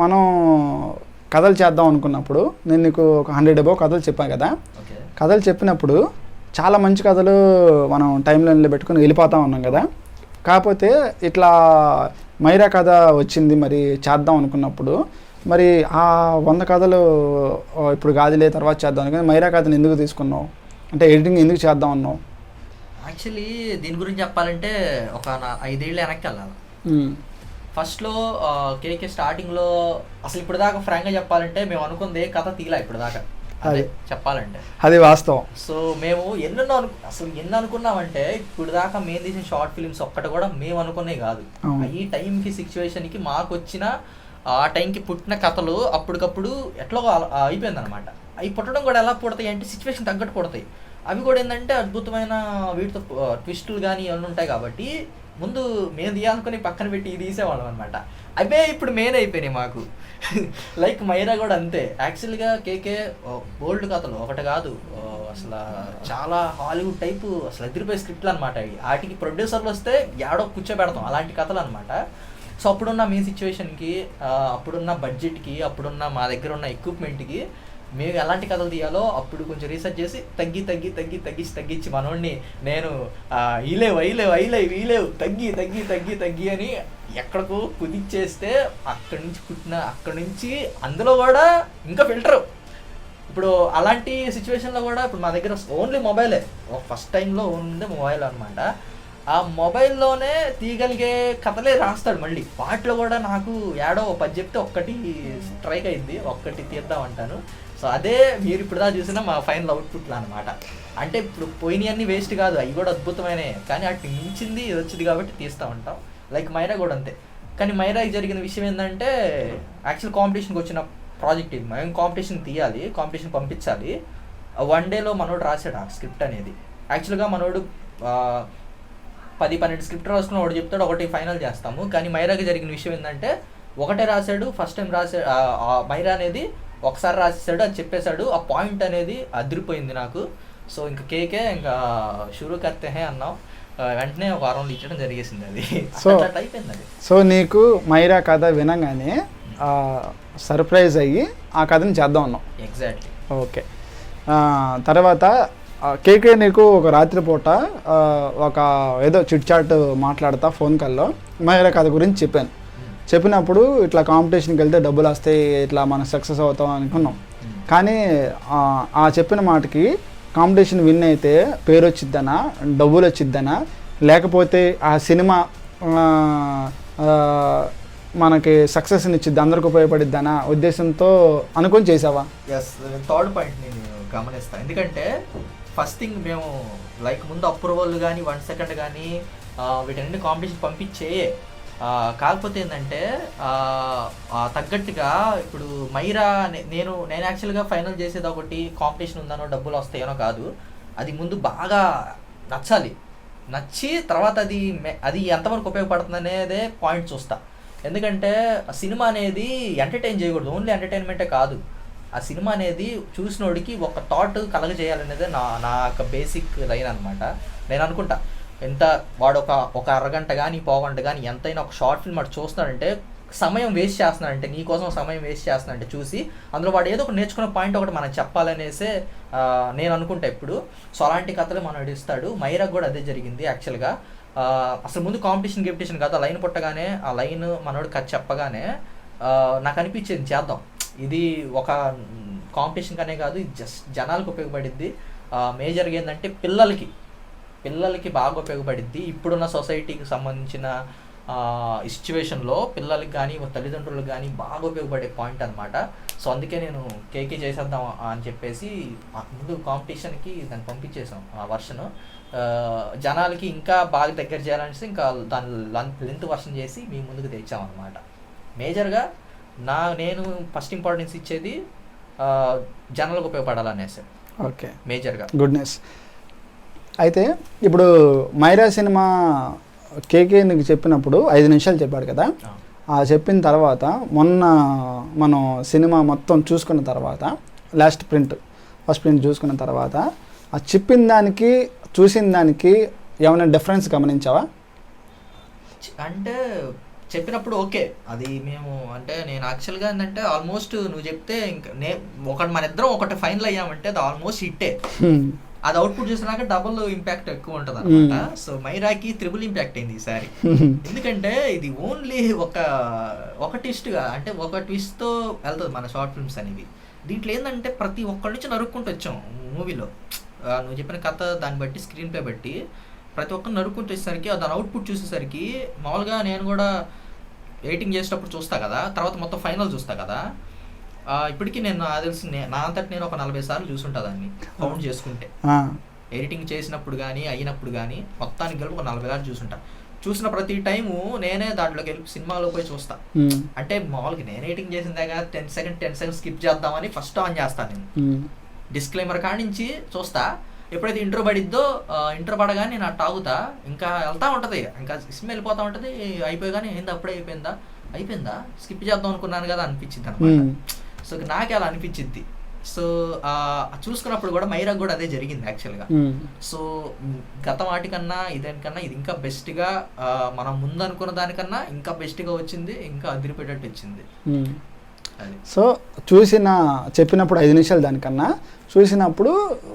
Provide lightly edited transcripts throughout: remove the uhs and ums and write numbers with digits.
మనం కథలు చేద్దాం అనుకున్నప్పుడు నేను నీకు ఒక 100 అబౌవ్ కథలు చెప్పాను కదా. కథలు చెప్పినప్పుడు చాలా మంచి కథలు మనం టైం లైన్లో పెట్టుకుని వెళ్ళిపోతూ ఉన్నాం కదా. కాకపోతే ఇట్లా మైరా కథ వచ్చింది, మరి చేద్దాం అనుకున్నప్పుడు మరి ఆ 100 కథలు ఇప్పుడు కాదులే తర్వాత చేద్దాం అనుకుని మైరా కథను ఎందుకు తీసుకున్నావు? అంటే ఎడిటింగ్ ఎందుకు చేద్దాం అన్నావు? యాక్చువల్లీ దీని గురించి చెప్పాలంటే ఒక 5 ఏళ్ళు వెనక్కి వెళ్ళాలి. ఫస్ట్లో కేకే స్టార్టింగ్లో అసలు ఇప్పుడు దాకా ఫ్రాంక్గా చెప్పాలంటే మేము అనుకుంది కథ తీలా ఇప్పుడు దాకా, అదే చెప్పాలంటే అది వాస్తవం. సో మేము ఎన్ని అనుకున్నామంటే ఇప్పుడు దాకా మేము తీసిన షార్ట్ ఫిలిమ్స్ ఒక్కటి కూడా మేము అనుకునే కాదు. ఈ టైంకి సిచ్యువేషన్కి మాకు వచ్చిన ఆ టైంకి పుట్టిన కథలు అప్పటికప్పుడు ఎట్లా అయిపోయింది అనమాట. అవి పుట్టడం కూడా ఎలా పుడతాయి అంటే సిచ్యువేషన్ తగ్గట్టు పుడతాయి. అవి కూడా ఏంటంటే అద్భుతమైన వీటితో ట్విస్టులు కానీ ఇవన్నీ ఉంటాయి. కాబట్టి ముందు మేము తీయాలనుకుని పక్కన పెట్టి ఇది తీసేవాళ్ళం అనమాట. అవే ఇప్పుడు మెయిన్ అయిపోయినాయి మాకు. లైక్ మైరా కూడా అంతే. యాక్చువల్గా కేకే బోల్డ్ కథలు ఒకటి కాదు, అసలు చాలా హాలీవుడ్ టైపు అసలు ఎదిరిపోయే స్క్రిప్ట్లు అనమాట. అవి వాటికి ప్రొడ్యూసర్లు వస్తే ఏడో కూర్చోబెడతాం అలాంటి కథలు అనమాట. సో అప్పుడున్న మీ సిచ్యువేషన్కి, అప్పుడున్న బడ్జెట్కి, అప్పుడున్న మా దగ్గర ఉన్న ఎక్విప్మెంట్కి మేము ఎలాంటి కథలు తీయాలో అప్పుడు కొంచెం రీసెర్చ్ చేసి తగ్గించి మనోడిని నేను వీలేవు తగ్గి అని ఎక్కడికో కుదిచ్చేస్తే అక్కడి నుంచి అందులో కూడా ఇంకా ఫిల్టరు. ఇప్పుడు అలాంటి సిచ్యువేషన్లో కూడా ఇప్పుడు మా దగ్గర ఓన్లీ మొబైలే, ఫస్ట్ టైంలో ఓన్లీ మొబైల్ అనమాట. ఆ మొబైల్లోనే తీయగలిగే కథలే రాస్తాడు మళ్ళీ. వాటిలో కూడా నాకు ఏడో 10 చెప్తే ఒక్కటి స్ట్రైక్ అయింది, ఒక్కటి తీద్దామంటాను. సో అదే మీరు ఇప్పుడు దా చూసినా మా ఫైనల్ అవుట్పుట్లు అనమాట. అంటే ఇప్పుడు పోయినవన్నీ వేస్ట్ కాదు, అవి కూడా అద్భుతమైనవి, కానీ వాటిని మించింది ఇది వచ్చింది కాబట్టి తీస్తూ ఉంటాం. లైక్ మైరా కూడా అంతే. కానీ మైరాకి జరిగిన విషయం ఏంటంటే యాక్చువల్ కాంపిటీషన్కి వచ్చిన ప్రాజెక్ట్ ఇది. మేము కాంపిటీషన్ తీయాలి, కాంపిటీషన్ పంపించాలి. 1 డేలో మనోడు రాశాడు ఆ స్క్రిప్ట్ అనేది. యాక్చువల్గా మనోడు 10-12 స్క్రిప్ట్ రాసుకుని ఒకటి చెప్తాడు, ఒకటి ఫైనల్ చేస్తాము. కానీ మైరాకి జరిగిన విషయం ఏంటంటే ఒకటే రాశాడు, ఫస్ట్ టైం రాశాడు. మైరా అనేది ఒకసారి రాసేసాడు, అది చెప్పేశాడు. ఆ పాయింట్ అనేది అదిరిపోయింది నాకు. సో ఇంకా కేకే ఇంకా షురూ కర్తే హే అన్నాం, వెంటనే ఒక వారంలో ఇచ్చడం జరిగేసింది. అది సో అయిపోయింది అది. సో నీకు మైరా కథ వినగానే సర్ప్రైజ్ అయ్యి ఆ కథని చేద్దాం అన్నాం. ఎగ్జాక్ట్లీ. ఓకే. తర్వాత కేకే నీకు ఒక రాత్రిపూట ఒక ఏదో చిట్ చాట్ మాట్లాడతా ఫోన్ కాల్లో మైరా కథ గురించి చెప్పినప్పుడు ఇట్లా కాంపిటీషన్కి వెళ్తే డబ్బులు వస్తాయి, ఇట్లా మనం సక్సెస్ అవుతాం అనుకున్నాం. కానీ ఆ చెప్పిన మాటకి కాంపిటీషన్ విన్ అయితే పేరు వచ్చిద్దనా, డబ్బులు వచ్చిద్దనా, లేకపోతే ఆ సినిమా మనకి సక్సెస్ని ఇచ్చిద్ది, అందరికి ఉపయోగపడిద్దనా ఉద్దేశంతో అనుకొని చేసావా? ఎస్, థర్డ్ పాయింట్ నేను గమనిస్తాను. ఎందుకంటే ఫస్ట్ థింగ్ మేము లైక్ ముందు అప్రూవల్ కానీ 1 సెకండ్ కానీ వీటన్ని కాంపిటీషన్ పంపించే. కాకపోతే ఏంటంటే తగ్గట్టుగా ఇప్పుడు మైరా నేను యాక్చువల్గా ఫైనల్ చేసేది ఒకటి కాంపిటీషన్ ఉందనో డబ్బులు వస్తాయనో కాదు. అది ముందు బాగా నచ్చి తర్వాత అది ఎంతవరకు ఉపయోగపడుతుంది అనేదే పాయింట్ చూస్తా. ఎందుకంటే సినిమా అనేది ఎంటర్టైన్ చేయకూడదు, ఓన్లీ ఎంటర్టైన్మెంటే కాదు. ఆ సినిమా అనేది చూసినోడికి ఒక థాట్ కలగజేయాలనేదే నా యొక్క బేసిక్ లైన్ అనమాట. నేను అనుకుంటా ఎంత వాడు ఒక అరగంట కానీ పావుగంట కానీ ఎంతైనా ఒక షార్ట్ ఫిల్మ్ వాడు చూస్తున్నాడంటే సమయం వేస్ట్ చేస్తున్నాడంటే, నీకోసం సమయం వేస్ట్ చేస్తున్నాడంటే చూసి అందులో వాడు ఏదో ఒక నేర్చుకున్న పాయింట్ ఒకటి మనం చెప్పాలనేసే నేను అనుకుంటా ఎప్పుడు. సో అలాంటి కథలు మనం ఇస్తాడు. మైరాకు కూడా అదే జరిగింది యాక్చువల్గా. అసలు ముందు కాంపిటీషన్ కాదు, ఆ లైన్ పుట్టగానే ఆ లైన్ మనోడు కథ చెప్పగానే నాకు అనిపించింది చేద్దాం, ఇది ఒక కాంపిటీషన్ కానే కాదు, ఇది జస్ట్ జనాలకు ఉపయోగపడిద్ది. మేజర్గా ఏంటంటే పిల్లలకి బాగా ఉపయోగపడిద్ది. ఇప్పుడున్న సొసైటీకి సంబంధించిన సిచ్యువేషన్లో పిల్లలకి కానీ తల్లిదండ్రులకు కానీ బాగా ఉపయోగపడే పాయింట్ అనమాట. సో అందుకే నేను కేకే చేసేద్దాం అని చెప్పేసి ముందు కాంపిటీషన్కి దాన్ని పంపించేసాం ఆ వర్షను. జనాలకి ఇంకా బాగా దగ్గర చేయాలనేసి ఇంకా దాని లెంత్ వర్షన్ చేసి మీ ముందుకు తెచ్చాం అనమాట. మేజర్గా నేను ఫస్ట్ ఇంపార్టెన్స్ ఇచ్చేది జనాలకు ఉపయోగపడాలనేసి. ఓకే, మేజర్గా గుడ్నెస్. అయితే ఇప్పుడు మైరా సినిమా కేకే నీకు చెప్పినప్పుడు 5 నిమిషాలు చెప్పాడు కదా. ఆ చెప్పిన తర్వాత మొన్న మనం సినిమా మొత్తం చూసుకున్న తర్వాత ఫస్ట్ ప్రింట్ చూసుకున్న తర్వాత ఆ చెప్పిన దానికి చూసిన దానికి ఏమైనా డిఫరెన్స్ గమనించావా? అంటే చెప్పినప్పుడు ఓకే, అది మేము అంటే నేను యాక్చువల్గా ఏంటంటే ఆల్మోస్ట్ నువ్వు చెప్తే ఇంకా మన ఇద్దరం ఒకటి ఫైనల్ అయ్యామంటే అది ఆల్మోస్ట్ హిట్టే. అది అవుట్పుట్ చూసినాక డబుల్ ఇంపాక్ట్ ఎక్కువ ఉంటుంది అనమాట. సో మైరాకి త్రిబుల్ ఇంపాక్ట్ అయింది ఈసారి. ఎందుకంటే ఇది ఓన్లీ ఒక ట్విస్ట్గా అంటే ఒక ట్విస్ట్తో వెళ్తుంది మన షార్ట్ ఫిల్మ్స్ అనేవి. దీంట్లో ఏంటంటే ప్రతి ఒక్కరి నుంచి నరుక్కుంటూ వచ్చాం మూవీలో. నువ్వు చెప్పిన కథ దాన్ని బట్టి స్క్రీన్ ప్లే బట్టి ప్రతి ఒక్కరు నరుక్కుంటూ వచ్చేసరికి దాని అవుట్పుట్ చూసేసరికి మామూలుగా నేను కూడా ఎడిటింగ్ చేసేటప్పుడు చూస్తా కదా, తర్వాత మొత్తం ఫైనల్ చూస్తా కదా, ఇప్పటికీ నేను నాకు తెలిసి నా అంతటి నేను ఒక 40 సార్లు చూసుంటా దాన్ని కౌంట్ చేసుకుంటే. ఎడిటింగ్ చేసినప్పుడు కానీ అయినప్పుడు కానీ మొత్తానికి కలిపి ఒక 40 సార్లు చూసుంటా. చూసిన ప్రతి టైము నేనే దాంట్లోకి వెళ్ళి సినిమాలో పోయి చూస్తా. అంటే మామూలుగా నేను ఎడిటింగ్ చేసిందాక 10 సెకండ్స్ స్కిప్ చేద్దామని ఫస్ట్ ఆన్ చేస్తాను నేను. డిస్క్లైమర్ కాడి నుంచి చూస్తా. ఎప్పుడైతే ఇంట్రో పడిద్దో ఇంట్రో పడగానే నేను అట్ట ఆగుతా, ఇంకా వెళ్తా ఉంటుంది, ఇంకా సినిమా వెళ్ళిపోతూ ఉంటుంది. అయిపోయగానే ఏంది అప్పుడే అయిపోయిందా స్కిప్ చేద్దాం అనుకున్నాను కదా అనిపించింది అనమాట. సో నాకే అలా అనిపించింది. సో చూసుకున్నప్పుడు కూడా మైరాకు కూడా అదే జరిగింది యాక్చువల్గా. సో గత వాటికన్నా ఇదేనికన్నా ఇది ఇంకా బెస్ట్గా మనం ముందు అనుకున్న దానికన్నా ఇంకా బెస్ట్గా వచ్చింది, ఇంకా అదిరిపోయేటట్టు వచ్చింది. సో చెప్పినప్పుడు 5 నిమిషాలు దానికన్నా చూసినప్పుడు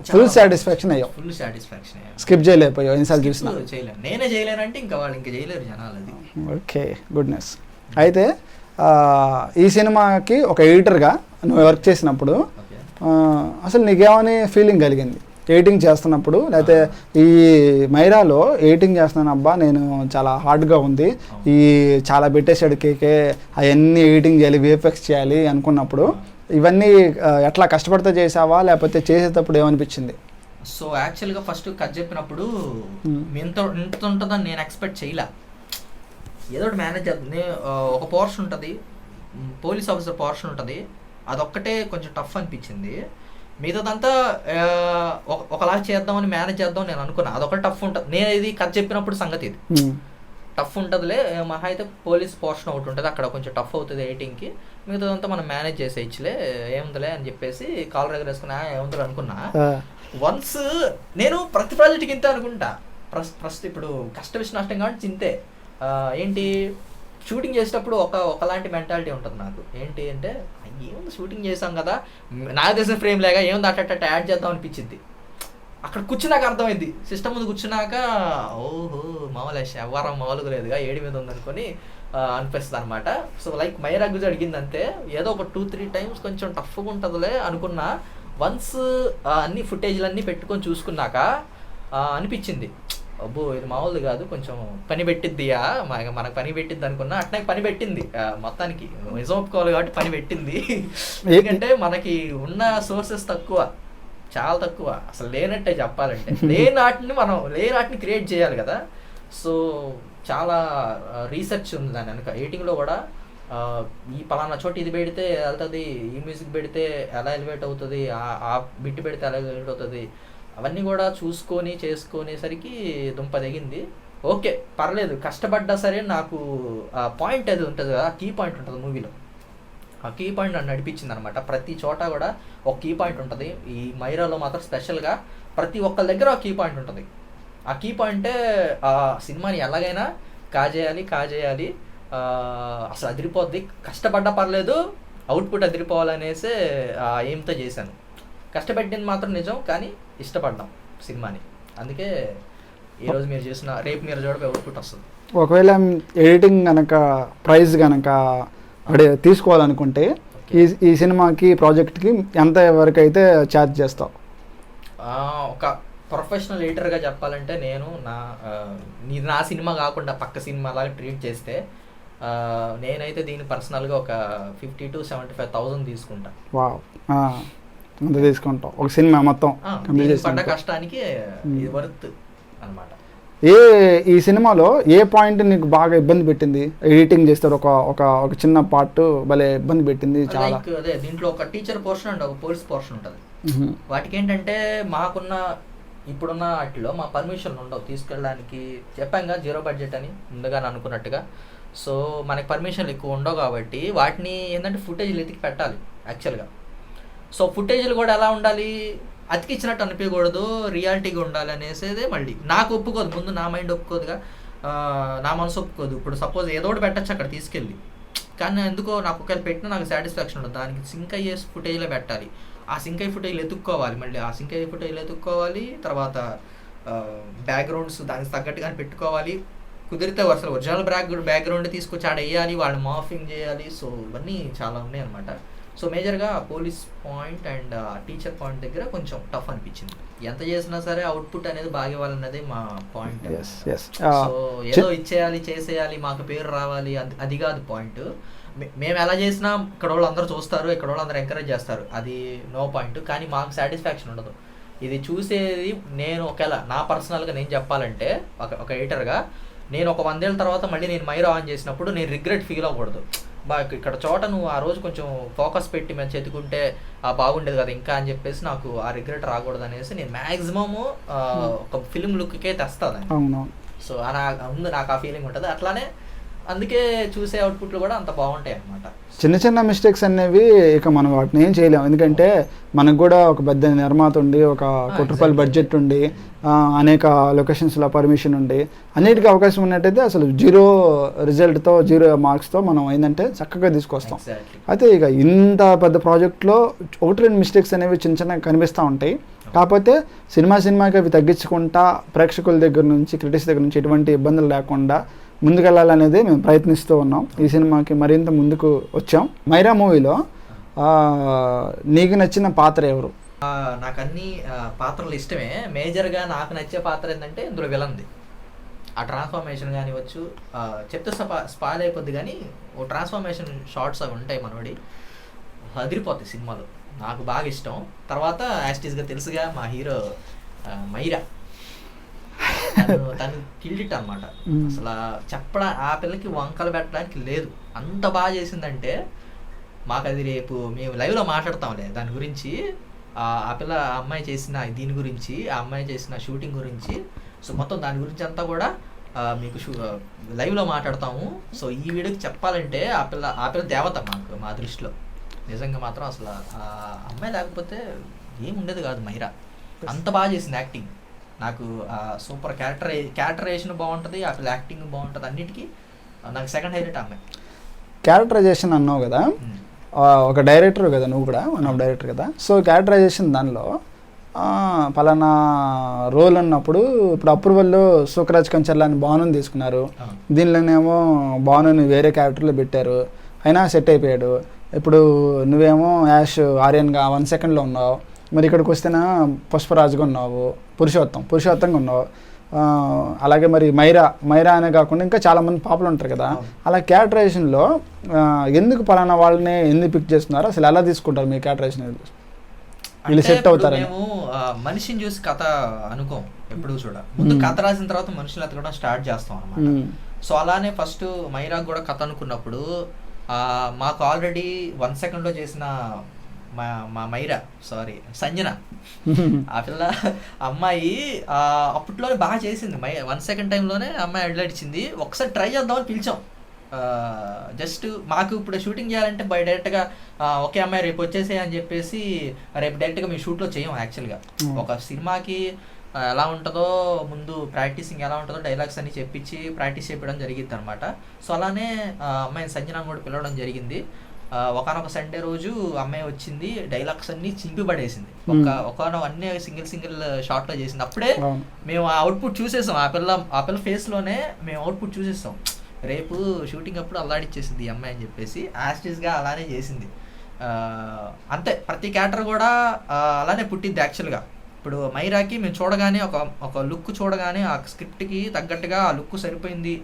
ఫుల్ సాటిస్ఫాక్షన్ అయ్యావు. ఫుల్ సాటిస్ఫాక్షన్ స్కిప్ చేయలేకపోయావు ఎన్నిసార్లు చూసినా. చేయలేను, నేనే చేయలేనంటే ఇంకా వాళ్ళు ఇంకా చేయలేరు జనాలు. అది ఓకే, గుడ్నెస్. అయితే ఈ సినిమాకి ఒక ఎడిటర్గా నువ్వు వర్క్ చేసినప్పుడు అసలు నీకేమని ఫీలింగ్ కలిగింది ఎడిటింగ్ చేస్తున్నప్పుడు? లేకపోతే ఈ మైరాలో ఎడిటింగ్ చేస్తున్నాను అబ్బా నేను చాలా హార్డ్గా ఉంది, ఈ చాలా పెట్టేసాడు కేకే, అవన్నీ ఎడిటింగ్ చేయాలి, విఎఫ్ఎక్స్ చేయాలి అనుకున్నప్పుడు ఇవన్నీ ఎట్లా కష్టపడితే చేసావా లేకపోతే చేసేటప్పుడు ఏమనిపించింది? సో యాక్చువల్గా ఫస్ట్ కట్ చెప్పినప్పుడు ఇంత ఉంటుందని నేను ఎక్స్పెక్ట్ చేయలే. ఏదో ఒకటి మేనేజ్ చేస్తుంది. ఒక పోర్షన్ ఉంటుంది, పోలీస్ ఆఫీసర్ పోర్షన్ ఉంటుంది, అదొక్కటే కొంచెం టఫ్ అనిపించింది. మిగతాదంతా ఒకలా చేద్దామని మేనేజ్ చేద్దాం నేను అనుకున్నా. అదొకటి టఫ్ ఉంటుంది. నేను ఇది కథ చెప్పినప్పుడు సంగతి ఇది టఫ్ ఉంటుందిలే, మహా అయితే పోలీస్ పోర్షన్ ఒకటి ఉంటుంది, అక్కడ కొంచెం టఫ్ అవుతుంది ఎడిటింగ్కి, మిగతాదంతా మనం మేనేజ్ చేసేయచ్చులే ఏముందిలే అని చెప్పేసి కాల్ దగ్గర వేసుకున్నా ఏముంది అనుకున్నా. వన్స్ నేను ప్రతి ప్రాజెక్ట్కి ఇంతే అనుకుంటా. ప్రస్తుతం ఇప్పుడు కష్ట విషయం నష్టం కాబట్టి చింతే. ఏంటి షూటింగ్ చేసేటప్పుడు ఒకలాంటి మెంటాలిటీ ఉంటుంది నాకు. ఏంటి అంటే ఏముంది షూటింగ్ చేసాం కదా, నాకు తెలిసిన ఫ్రేమ్ లేక ఏముంది అట్ట యాడ్ చేద్దాం అనిపించింది. అక్కడ కూర్చున్నాక అర్థమైంది, సిస్టమ్ ముందు కూర్చున్నాక ఓహో మామూలు ఎవరం మామూలుగా లేదుగా 7 మీద ఉందనుకొని అనిపిస్తుంది అనమాట. సో లైక్ మైరా గురించి అడిగింది అంతే, ఏదో ఒక 2-3 టైమ్స్ కొంచెం టఫ్గా ఉంటుందిలే అనుకున్నా. వన్స్ అన్ని ఫుటేజ్లన్నీ పెట్టుకొని చూసుకున్నాక అనిపించింది అబ్బో ఇది మామూలు కాదు, కొంచెం పని పెట్టిద్దియా మనకు పని పెట్టిద్ది అనుకున్నా. అట్లా పని పెట్టింది మొత్తానికి, నిజం ఒప్పుకోవాలి కాబట్టి పని పెట్టింది. ఎందుకంటే మనకి ఉన్న సోర్సెస్ తక్కువ, చాలా తక్కువ, అసలు లేనట్టే చెప్పాలంటే. లేనాటిని క్రియేట్ చేయాలి కదా. సో చాలా రీసెర్చ్ ఉంది దాని వెనక. ఎడిటింగ్లో కూడా ఈ పలానా చోట ఇది పెడితే వెళ్తుంది, ఈ మ్యూజిక్ పెడితే ఎలా ఎలివేట్ అవుతుంది, ఆ బిట్ పెడితే ఎలా ఎలివేట్ అవుతుంది, అవన్నీ కూడా చూసుకొని చేసుకునేసరికి దుంప దిగింది. ఓకే పర్లేదు, కష్టపడ్డా సరే నాకు ఆ పాయింట్ అది ఉంటుంది కదా, కీ పాయింట్ ఉంటుంది మూవీలో, ఆ కీ పాయింట్ నన్ను నడిపించింది అనమాట. ప్రతి చోట కూడా ఒక కీ పాయింట్ ఉంటుంది. ఈ మైరాలో మాత్రం స్పెషల్గా ప్రతి ఒక్కరి దగ్గర ఒక కీ పాయింట్ ఉంటుంది. ఆ కీ పాయింటే ఆ సినిమాని ఎలాగైనా కాజేయాలి, అసలు అదిరిపోద్ది, కష్టపడ్డా పర్లేదు అవుట్పుట్ అదిరిపోవాలనేసి ఎయిమ్తో చేశాను. కష్టపడింది మాత్రం నిజం, కానీ ఇష్టపడ్డాం సినిమాని. అందుకే ఈరోజు మీరు చూసిన రేపు మీరు చూడ అవుట్పుట్ వస్తుంది. ఒకవేళ ఎడిటింగ్ కనుక ప్రైజ్ కనుక తీసుకోవాలనుకుంటే ఈ సినిమాకి ప్రాజెక్ట్కి ఎంత వరకు అయితే ఛార్జ్ చేస్తావు? ఒక ప్రొఫెషనల్ ఎడిటర్గా చెప్పాలంటే నేను నా సినిమా కాకుండా పక్క సినిమా లాగా ట్రీట్ చేస్తే నేనైతే దీన్ని పర్సనల్గా ఒక 50,000 to 75,000 తీసుకుంటా. అంత తీసుకుంటాం ఒక సినిమా మొత్తం పడ్డ కష్టానికి ఇది వర్త్ అన్నమాట. ఈ సినిమాలో ఏ పాయింట్ నీకు బాగా ఇబ్బంది పెట్టింది? ఎడిటింగ్ చేస్తారు ఒక చిన్న పార్ట్ భలే ఇబ్బంది పెట్టింది చాలా. అదే దీంట్లో ఒక టీచర్ పోర్షన్ అండ్ ఒక పోలీస్ పోర్షన్ ఉంటుంది. వాటికి ఏంటంటే మాకున్న ఇప్పుడున్న వాటిలో మా పర్మిషన్లు ఉండవు తీసుకెళ్ళడానికి. చెప్పాంగా 0 బడ్జెట్ అని ముందుగా అనుకున్నట్టుగా. సో మనకి పర్మిషన్లు ఎక్కువ ఉండవు కాబట్టి వాటిని ఏంటంటే ఫుటేజ్లు ఎతికి పెట్టాలి యాక్చువల్గా. సో ఫుటేజ్లు కూడా ఎలా ఉండాలి, అతికిచ్చినట్టు అనిపించకూడదు, రియాలిటీగా ఉండాలి అనేసేదే మళ్ళీ నాకు ఒప్పుకోదు, ముందు నా మైండ్ ఒప్పుకోదుగా. నా మనసు ఒప్పుకోదు. ఇప్పుడు సపోజ్ ఏదో ఒకటి పెట్టచ్చు అక్కడ తీసుకెళ్ళి, కానీ ఎందుకో నాకు ఒకవేళ పెట్టినా నాకు సాటిస్ఫాక్షన్ ఉండదు. దానికి సింక్ అయ్యే ఫుటేజ్లో పెట్టాలి, ఆ సింక్ అయ్యే ఫుటేజ్లు ఎత్తుక్కోవాలి, మళ్ళీ ఆ సింక్ అయ్యే ఫుటేజ్లు ఎత్తుక్కోవాలి, తర్వాత బ్యాక్గ్రౌండ్స్ దానికి తగ్గట్టుగా పెట్టుకోవాలి. కుదిరితే అసలు ఒరిజినల్ బ్యాక్గ్రౌండ్ తీసుకొచ్చి ఆడ వేయాలి, వాళ్ళు మార్ఫింగ్ చేయాలి. సో ఇవన్నీ చాలా ఉన్నాయి అనమాట. సో మేజర్గా police point and teacher point దగ్గర కొంచెం టఫ్ అనిపించింది. ఎంత చేసినా సరే అవుట్పుట్ అనేది బాగా ఇవ్వాలన్నది మా పాయింట్. సో ఏదో ఇచ్చేయాలి, చేసేయాలి, మాకు పేరు రావాలి, అది కాదు పాయింట్. మేము ఎలా చేసినా ఇక్కడ వాళ్ళు అందరూ చూస్తారు, ఇక్కడ వాళ్ళు అందరూ ఎంకరేజ్ చేస్తారు, అది నో పాయింట్. కానీ మాకు సాటిస్ఫాక్షన్ ఉండదు. ఇది చూసేది నేను ఒకవేళ నా పర్సనల్గా నేను చెప్పాలంటే ఒక ఎడిటర్గా, నేను ఒక 100 ఏళ్ళ తర్వాత మళ్ళీ నేను మైరా ఆన్ చేసినప్పుడు నేను రిగ్రెట్ ఫీల్ అవ్వకూడదు. ఇక్కడ చోట నువ్వు ఆ రోజు కొంచెం ఫోకస్ పెట్టి మేము చెతుకుంటే బాగుండేది కదా ఇంకా అని చెప్పేసి నాకు ఆ రిగ్రెట్ రాకూడదు అనేసి నేను మ్యాక్సిమము ఒక ఫిల్మ్ లుక్కే తెస్తాను. సో నాకు ఆ ఫీలింగ్ ఉంటుంది. అట్లానే అందుకే చూసే అవుట్పుట్లు కూడా అంత బాగుంటాయి అన్నమాట. చిన్న చిన్న మిస్టేక్స్ అనేవి ఇక మనం వాటిని ఏం చేయలేము, ఎందుకంటే మనకు కూడా ఒక పెద్ద నిర్మాత ఉండి, ఒక ₹1 బడ్జెట్ ఉండి, అనేక లొకేషన్స్లో పర్మిషన్ ఉండి, అన్నిటికీ అవకాశం ఉన్నట్టయితే అసలు 0 రిజల్ట్తో 0 మార్క్స్తో మనం ఏంటంటే చక్కగా తీసుకొస్తాం. అయితే ఇక ఇంత పెద్ద ప్రాజెక్ట్లో 1-2 మిస్టేక్స్ అనేవి చిన్న చిన్నగా కనిపిస్తూ ఉంటాయి. కాకపోతే సినిమాకి అవి తగ్గించుకుంటా ప్రేక్షకుల దగ్గర నుంచి, క్రిటిక్స్ దగ్గర నుంచి ఎటువంటి ఇబ్బందులు లేకుండా ముందుకెళ్ళాలనేది మేము ప్రయత్నిస్తూ ఉన్నాం. ఈ సినిమాకి మరింత ముందుకు వచ్చాం. మైరా మూవీలో నీకు నచ్చిన పాత్ర ఎవరు? నాకు అన్ని పాత్రలు ఇష్టమే. మేజర్గా నాకు నచ్చే పాత్ర ఏంటంటే ఇందులో విలన్ది. ఆ ట్రాన్స్ఫర్మేషన్ కానివచ్చు, చెప్తే స్పాయిల్ అయిపోద్ది కానీ ఓ ట్రాన్స్ఫర్మేషన్ షార్ట్స్ అవి ఉంటాయి మనోడి, అదిరిపోతాయి సినిమాలో. నాకు బాగా ఇష్టం. తర్వాత యాస్టీస్గా తెలుసుగా మా హీరో మైరా, తను కిల్డిట్ అనమాట. అసలు ఆ పిల్లకి వంకలు పెట్టడానికి లేదు, అంత బాగా చేసిందంటే. మాకు అది రేపు మేము లైవ్లో మాట్లాడతాంలే దాని గురించి. ఆ పిల్ల అమ్మాయి చేసిన దీని గురించి, ఆ అమ్మాయి చేసిన షూటింగ్ గురించి, సో మొత్తం దాని గురించి అంతా కూడా మీకు లైవ్లో మాట్లాడతాము. సో ఈ వీడియోకి చెప్పాలంటే ఆ పిల్ల దేవత మా దృష్టిలో. నిజంగా మాత్రం అసలు ఆ అమ్మాయి లేకపోతే ఏం ఉండేది కాదు. మైరా అంత బాగా చేసింది యాక్టింగ్. నాకు సూపర్ క్యారెక్టరైజేషన్ బాగుంటుంది, ఆ పిల్ల యాక్టింగ్ బాగుంటుంది, అన్నిటికీ నాకు సెకండ్ హైలైట్ అమ్మాయి. క్యారెక్టరైజేషన్ అన్నావు కదా, ఒక డైరెక్టర్ కదా, నువ్వు కూడా వన్ ఆఫ్ డైరెక్టర్ కదా. సో క్యారెక్టరైజేషన్ దానిలో పలానా రోల్ అన్నప్పుడు, ఇప్పుడు అప్రూవల్లో సుఖరాజ్ కంచర్లాని భానుని తీసుకున్నారు, దీనిలోనేమో భానుని వేరే క్యారెక్టర్లో పెట్టారు, అయినా సెట్ అయిపోయాడు. ఇప్పుడు నువ్వేమో యాష్ ఆర్యన్గా 1 సెకండ్లో ఉన్నావు, మరి ఇక్కడికి వస్తేనా పుష్పరాజుగా ఉన్నావు, పురుషోత్తంగా ఉన్నావు. అలాగే మరి మైరా అనే కాకుండా ఇంకా చాలామంది పాపులు ఉంటారు కదా. అలా క్యారెక్టరైజేషన్లో ఎందుకు పలానా వాళ్ళని ఎందుకు పిక్ చేస్తున్నారు, అసలు ఎలా తీసుకుంటారు మీ క్యారెక్టరైజేషన్? వీళ్ళు సెట్ అవుతారు. మేము మనిషిని చూసి కథ అనుకోం ఎప్పుడు ముందు కథ రాసిన తర్వాత మనుషులు ఎతకడం స్టార్ట్ చేస్తాం అన్నమాట. సో అలానే ఫస్ట్ మైరాకు కూడా కథ అనుకున్నప్పుడు మాకు ఆల్రెడీ 1 సెకండ్లో చేసిన మా సంజన, ఆ పిల్ల అమ్మాయి అప్పట్లోనే బాగా చేసింది. 1 సెకండ్ టైంలోనే అమ్మాయి అడ్లాడిచ్చింది. ఒకసారి ట్రై చేద్దామని పిలిచాం. జస్ట్ మాకు ఇప్పుడు షూటింగ్ చేయాలంటే డైరెక్ట్గా ఒకే అమ్మాయి రేపు వచ్చేసే అని చెప్పేసి రేపు డైరెక్ట్గా మేము షూట్లో చేయం. యాక్చువల్గా ఒక సినిమాకి ఎలా ఉంటుందో ముందు ప్రాక్టీసింగ్ ఎలా ఉంటుందో డైలాగ్స్ అన్ని చెప్పించి ప్రాక్టీస్ చేయడం జరిగింది అనమాట. సో అలానే అమ్మాయిని సంజన కూడా పిలవడం జరిగింది. ఒకనొక సండే రోజు అమ్మాయి వచ్చింది, డైలాగ్స్ అన్ని చింపి పడేసింది. అన్నీ సింగిల్ షార్ట్లో చేసింది. అప్పుడే మేము ఆ అవుట్పుట్ చూసేసాం. ఆ పిల్ల ఫేస్లోనే మేము అవుట్పుట్ చూసేసాం. రేపు షూటింగ్ అప్పుడు అల్లాడిచ్చేసింది ఈ అమ్మాయి అని చెప్పేసి యాస్టీస్గా అలానే చేసింది. అంతే, ప్రతి క్యారెక్టర్ కూడా అలానే పుట్టింది యాక్చువల్గా. ఇప్పుడు మైరాకి మేము చూడగానే ఒక లుక్ చూడగానే ఆ స్క్రిప్ట్కి తగ్గట్టుగా ఆ లుక్ సరిపోయింది,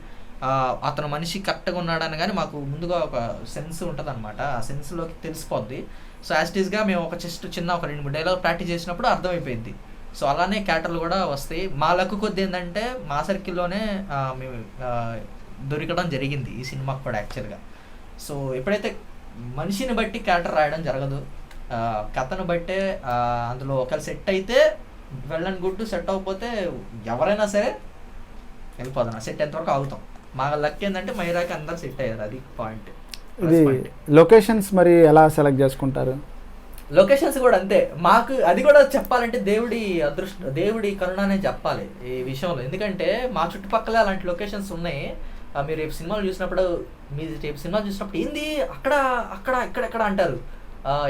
అతను మనిషి కరెక్ట్గా ఉన్నాడని కానీ మాకు ముందుగా ఒక సెన్స్ ఉంటుంది అనమాట. ఆ సెన్స్లోకి తెలిసిపోద్ది. సో యాస్టీస్గా మేము ఒక చిన్న 2-3 డైలాగ్ ప్రాక్టీస్ చేసినప్పుడు అర్థమైపోయింది. సో అలానే క్యారెక్టర్లు కూడా వస్తాయి. మా లక్ కొద్ది ఏంటంటే మా సర్కిల్లోనే మేము దొరకడం జరిగింది ఈ సినిమాకి కూడా యాక్చువల్గా. సో ఎప్పుడైతే మనిషిని బట్టి క్యారెక్టర్ రాయడం జరగదు, కథను బట్టే అందులో ఒకవేళ సెట్ అయితే వెల్ అండ్ గుడ్, సెట్ అవ్వకపోతే ఎవరైనా సరే వెళ్ళిపోదాం, సెట్ ఎంతవరకు ఆగుతాం. మా లక్ ఏంటంటే మైరాకి అందరు సెట్ అయ్యారు, అది పాయింట్. ఇది లొకేషన్స్ మరి ఎలా సెలెక్ట్ చేసుకుంటారు? లొకేషన్స్ కూడా అంతే. మాకు అది కూడా చెప్పాలంటే దేవుడి కరుణనే చెప్పాలి ఈ విషయంలో. ఎందుకంటే మా చుట్టుపక్కల అలాంటి లొకేషన్స్ ఉన్నాయి. మీరు రేపు సినిమాలు చూసినప్పుడు ఏంది అక్కడ అక్కడ ఎక్కడెక్కడ అంటారు,